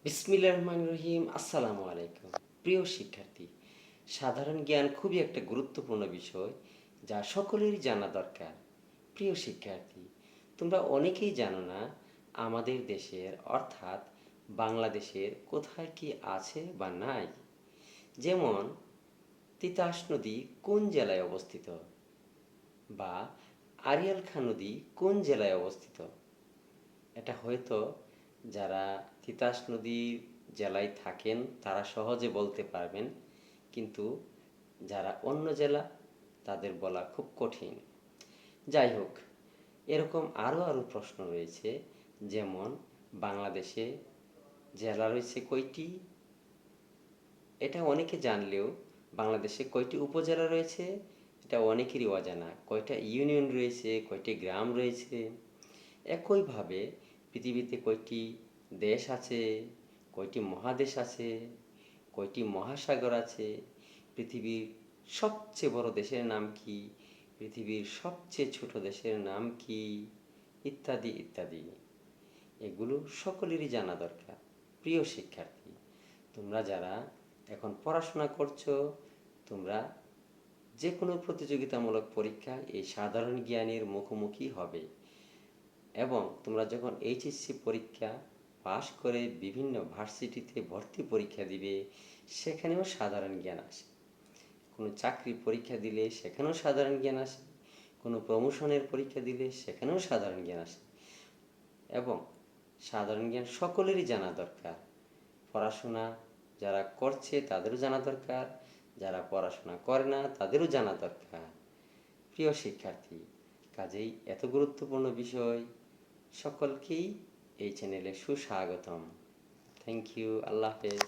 বিসমিল্লাহির রহমানির রহিম। আসসালামু আলাইকুম। প্রিয় শিক্ষার্থী, সাধারণ জ্ঞান খুবই একটা গুরুত্বপূর্ণ বিষয় যা সকলেরই জানা দরকার। প্রিয় শিক্ষার্থী, তোমরা অনেকেই জানো না আমাদের দেশের অর্থাৎ বাংলাদেশের কোথায় কি আছে বা নাই। যেমন তিতাস নদী কোন জেলায় অবস্থিত, বা আড়িয়াল খাঁ নদী কোন জেলায় অবস্থিত। এটা হয়তো যারা তিতাস নদীর জেলায় থাকেন তারা সহজে বলতে পারবেন, কিন্তু যারা অন্য জেলা তাদের বলা খুব কঠিন। যাই হোক, এরকম আরও প্রশ্ন রয়েছে। যেমন বাংলাদেশে জেলা রয়েছে কয়টি, এটা অনেকে জানলেও বাংলাদেশে কয়টি উপজেলা রয়েছে এটা অনেকেরই অজানা। কয়টা ইউনিয়ন রয়েছে, কয়টি গ্রাম রয়েছে। একইভাবে পৃথিবীতে কয়টি দেশ আছে, কয়টি মহাদেশ আছে, কয়টি মহাসাগর আছে, পৃথিবীর সবচেয়ে বড় দেশের নাম কি, পৃথিবীর সবচেয়ে ছোট দেশের নাম কি, ইত্যাদি ইত্যাদি। এগুলো সকলেরই জানা দরকার। প্রিয় শিক্ষার্থী, তোমরা যারা এখন পড়াশোনা করছো, তোমরা যে কোনো প্রতিযোগিতামূলক পরীক্ষায় এই সাধারণ জ্ঞানের মুখোমুখি হবে, এবং তোমরা যখন এইচএসসি পরীক্ষা পাশ করে বিভিন্ন ভার্সিটিতে ভর্তি পরীক্ষা দিবে, সেখানেও সাধারণ জ্ঞান আসে। কোনো চাকরির পরীক্ষা দিলে সেখানেও সাধারণ জ্ঞান আসে, কোনো প্রমোশনের পরীক্ষা দিলে সেখানেও সাধারণ জ্ঞান আসে। এবং সাধারণ জ্ঞান সকলেরই জানা দরকার। পড়াশোনা যারা করছে তাদেরও জানা দরকার, যারা পড়াশোনা করে না তাদেরও জানা দরকার। প্রিয় শিক্ষার্থী, কাজেই এত গুরুত্বপূর্ণ বিষয় সকলকেই এই চ্যানেলে সুস্বাগতম। Thank you. আল্লাহ হাফেজ।